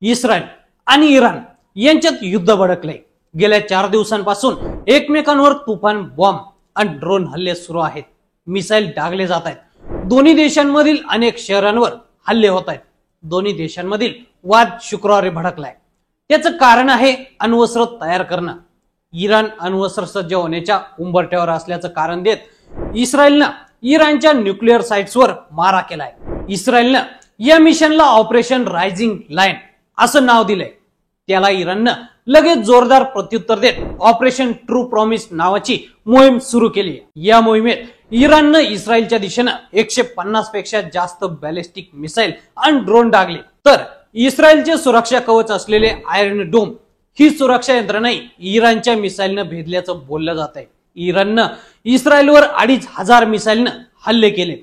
Israel आणि Iran यांच्यात युद्ध भडकलंय। गेल्या 4 दिवसांपासून एकमेकांवर तुफान बॉम्ब आणि ड्रोन हल्ले सुरू आहेत। मिसाईल डागले जात आहेत। दोन्ही देशांमधील अनेक शहरांवर हल्ले होत आहेत। दोन्ही देशांमधील वाद शुक्रवारी भडकलाय। त्याचं कारण आहे अण्वस्त्र तयार करणं। इराण अण्वस्त्र सज्ज होण्याच्या उंबरठ्यावर असल्याचं कारण देत इस्रायलनं इराणच्या न्यूक्लिअर साइट्सवर मारा केलाय। इस्रायलनं या मिशनला ऑपरेशन रायझिंग लाईन असं नाव दिलंय। त्याला इराणनं लगेच जोरदार प्रत्युत्तर देत ऑपरेशन ट्रू प्रॉमिस नावाची मोहीम सुरू केली। या मोहिमेत इराणनं इस्रायलच्या दिशेनं 150 पेक्षा जास्त बॅलिस्टिक मिसाईल आणि ड्रोन डागले, तर इस्रायलचे सुरक्षा कवच असलेले आयर्न डोम ही सुरक्षा यंत्रणाही इराणच्या मिसाईलनं भेदल्याचं बोललं जात आहे। इराणनं इस्रायलवर 2500 मिसाईलनं हल्ले केले।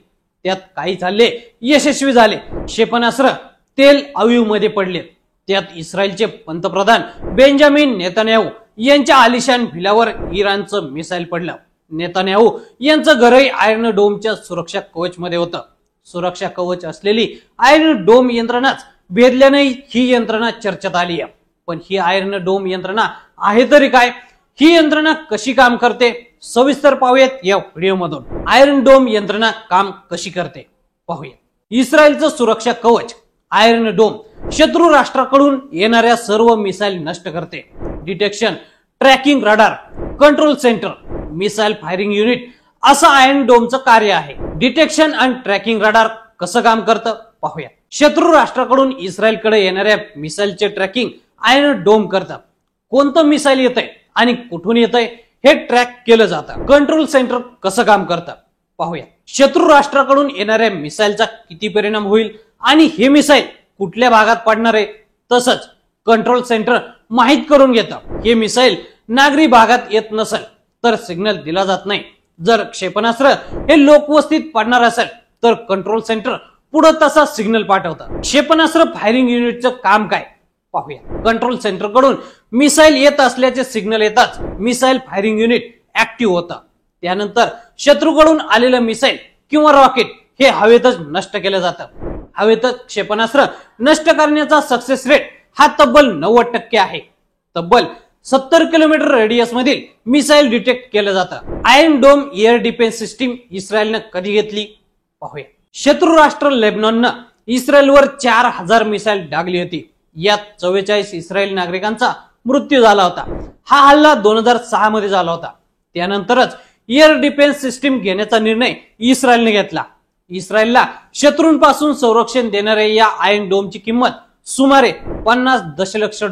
त्यात काहीच हल्ले यशस्वी झाले। क्षेपणास्त्र तेल अवीव मध्ये पडले। त्यात इस्रायलचे पंतप्रधान बेंजामिन नेतान्याहू यांच्या आलिशान व्हिलावर इराणचं मिसाईल पडलं। नेतान्याहू यांचं घरही आयर्न डोमच्या सुरक्षा कवच मध्ये होतं। सुरक्षा कवच असलेली आयर्न डोम यंत्रणाच भेदल्याने ही यंत्रणा चर्चेत आली आहे। पण ही आयर्न डोम यंत्रणा आहे तरी काय? ही यंत्रणा कशी काम करते सविस्तर पाहूयात या व्हिडिओमधून। आयर्न डोम यंत्रणा काम कशी करते पाहूया। इस्रायलचं सुरक्षा कवच आयर्न डोम शत्रू राष्ट्राकडून येणाऱ्या सर्व मिसाईल नष्ट करते। Detection, tracking radar, control centre, missile firing unit असं आयर्न डोमचं कार्य आहे। डिटेक्शन आणि ट्रॅकिंग रडार कसं काम करतं पाहूया। शत्रू राष्ट्राकडून इस्रायलकडे येणाऱ्या मिसाईलचे ट्रॅकिंग आयर्न डोम करतं। कोणतं मिसाईल येतंय आणि कुठून येतंय हे ट्रॅक केलं जातं। कंट्रोल सेंटर कसं काम करतं पाहूया। शत्रू राष्ट्राकडून येणाऱ्या मिसाईलचा किती परिणाम होईल आणि हे मिसाईल कुठल्या भागात पडणार आहे, तसंच कंट्रोल सेंटर माहित करून घेतं। हे मिसाईल नागरी भागात येत नसेल तर सिग्नल दिला जात नाही। जर क्षेपणास्त्र हे लोकवस्तीत पडणार असेल तर कंट्रोल सेंटर पुढे तसा सिग्नल पाठवतं। क्षेपणास्त्र फायरिंग युनिटचं काम काय पाहूया। कंट्रोल सेंटर कडून मिसाईल येत असल्याचे सिग्नल येताच मिसाईल फायरिंग युनिट ऍक्टिव्ह होतं। त्यानंतर शत्रूकडून आलेलं मिसाईल किंवा रॉकेट हे हवेतच नष्ट केलं जातं। हवेतच क्षेपणास्त्र नष्ट करण्याचा सक्सेस रेट हा तब्बल 90% आहे। तब्बल 70 किलोमीटर रेडियस मधील मिसाईल डिटेक्ट केलं जातं। Iron dome air defence system इस्रायलनं कधी घेतली पाहूया। शत्रू राष्ट्र लेबनॉननं इस्रायलवर 4000 मिसाईल डागली होती। यात 44 इस्रायल नागरिकांचा मृत्यू झाला होता। हा हल्ला 2006 मध्ये झाला होता। त्यानंतरच एअर डिफेन्स सिस्टीम घेण्याचा निर्णय इस्रायलने घेतला। इस्रायलला शत्रूंपासून संरक्षण देणाऱ्या या आयर्न डोमची किंमत सुमारे $50 दशलक्ष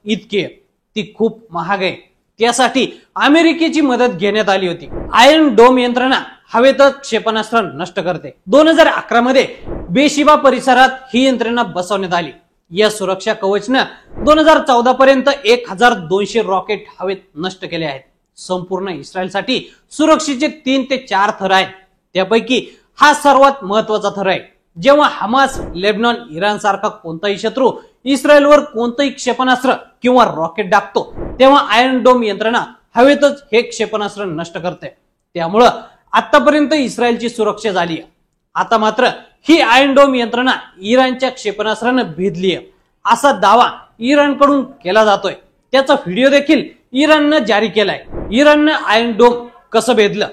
इतकी आहे। ती खूप महाग आहे। त्यासाठी अमेरिकेची मदत घेण्यात आली होती। आयर्न डोम यंत्रणा हवेतच क्षेपणास्त्र नष्ट करते। 2011 मध्ये बेशिबा परिसरात ही यंत्रणा बसवण्यात आली। या सुरक्षा कवचनं 2014 पर्यंत 1200 रॉकेट हवेत नष्ट केले आहेत। संपूर्ण इस्रायलसाठी सुरक्षेचे 3 ते 4 थर आहेत। त्यापैकी हा सर्वात महत्वाचा थर आहे। जेव्हा हमास, लेबनॉन, इराण सारखा कोणताही शत्रू इस्रायलवर कोणतंही क्षेपणास्त्र किंवा रॉकेट टाकतो तेव्हा आयर्न डोम यंत्रणा हवेतच हे क्षेपणास्त्र नष्ट करते। त्यामुळं आतापर्यंत इस्रायलची सुरक्षा झाली आहे। आता मात्र ही आयर्न डोम यंत्रणा इराणच्या क्षेपणास्त्रानं भेदली आहे असा दावा इराणकडून केला जातोय। त्याचा व्हिडिओ देखील इराणनं जारी केलाय। इराणनं आयर्न डोम कसं भेदलं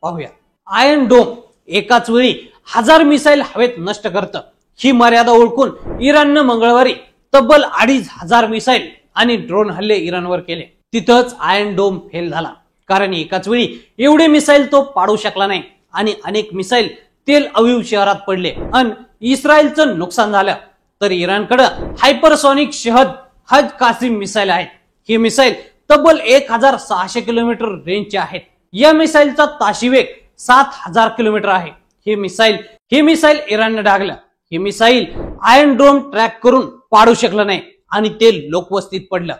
पाहूया। आयर्न डोम एकाच वेळी 1000 मिसाईल हवेत नष्ट करतं। ही मर्यादा ओळखून इराणनं मंगळवारी तब्बल 2500 मिसाईल आणि ड्रोन हल्ले इराणवर केले। तिथंच आयर्न डोम फेल झाला, कारण एकाच वेळी एवढे मिसाईल तो पाडू शकला नाही आणि अनेक मिसाईल तेल अवीव शहरात पडले आणि इस्रायलचं नुकसान झालं। तर इराणकडे हायपरसॉनिक शहद हज कासिम मिसाईल आहेत। हे मिसाईल तब्बल 1600 किलोमीटर रेंजचे आहेत। या मिसाईलचा ताशी वेग 7000 किलोमीटर आहे। हे मिसाईल इराणने डागलं। हे मिसाईल आयर्न डोम ट्रॅक करून पाडू शकलं नाही आणि ते लोकवस्तीत पडलं।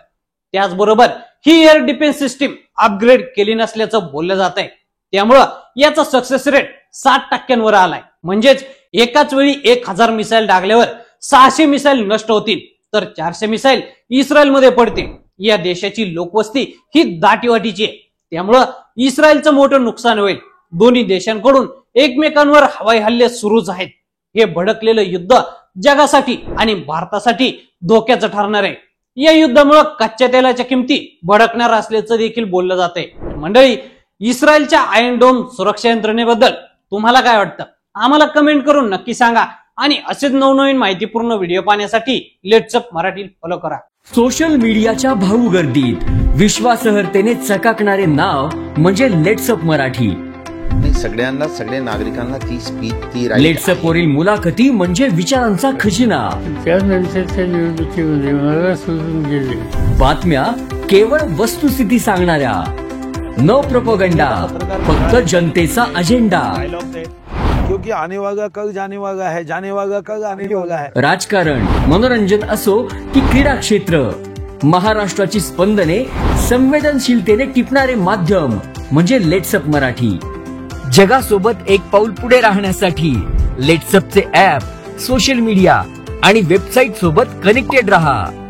त्याचबरोबर ही एअर डिफेन्स सिस्टीम अपग्रेड केली नसल्याचं बोललं जात आहे। त्यामुळं याचा सक्सेस रेट 60% आलाय। म्हणजेच एकाच वेळी 1000 मिसाईल डागल्यावर 600 मिसाईल नष्ट होतील, तर 400 मिसाईल इस्रायलमध्ये पडतील। या देशाची लोकवस्ती ही दाटीवाटीची आहे। त्यामुळं इस्रायलचं मोठं नुकसान होईल। दोन्ही देशांकडून एकमेकांवर हवाई हल्ले सुरूच आहेत। हे भडकलेलं युद्ध जगासाठी आणि भारतासाठी धोक्याचं ठरणार आहे. या युद्धामुळे कच्च्या तेलाच्या किमती भडकणार असल्याचं देखील बोललं जातंय. मंडळी, इस्रायलच्या आयर्न डोम सुरक्षा यंत्रणेबद्दल तुम्हाला काय वाटतं? आम्हाला कमेंट करून नक्की सांगा आणि असेच नवनवीन माहितीपूर्ण व्हिडिओ पाहण्यासाठी लेट्स अप मराठी फॉलो करा. सोशल मीडियाच्या भाऊ गर्दीत विश्वासार्हतेने चकाकणारे नाव म्हणजे लेट्स अप मराठी. सगळ्यांना, सगळ्या नागरिकांना ती स्पीच, ती लेट्स अप वरील मुलाखती म्हणजे विचारांचा खजिना. त्यानंतरच्या निवडणुकीमध्ये मला सोडून गेले. बातम्या केवळ वस्तुस्थिती सांगणाऱ्या, न प्रोपोगंडा, फक्त जनतेचा अजेंडा. क्योंकि आने वाला कल जाने वाला है, जाने वाला कल आने वाला है. राजकारण, मनोरंजन असो की क्रीडा क्षेत्र, महाराष्ट्राची स्पंदने संवेदनशीलतेने टिपणारे माध्यम म्हणजे लेट्स अप मराठी. जगासोबत एक पाऊल पुढे राहण्यासाठी लेट्स अपचे ऍप, सोशल मीडिया आणि वेबसाईट सोबत कनेक्टेड रहा.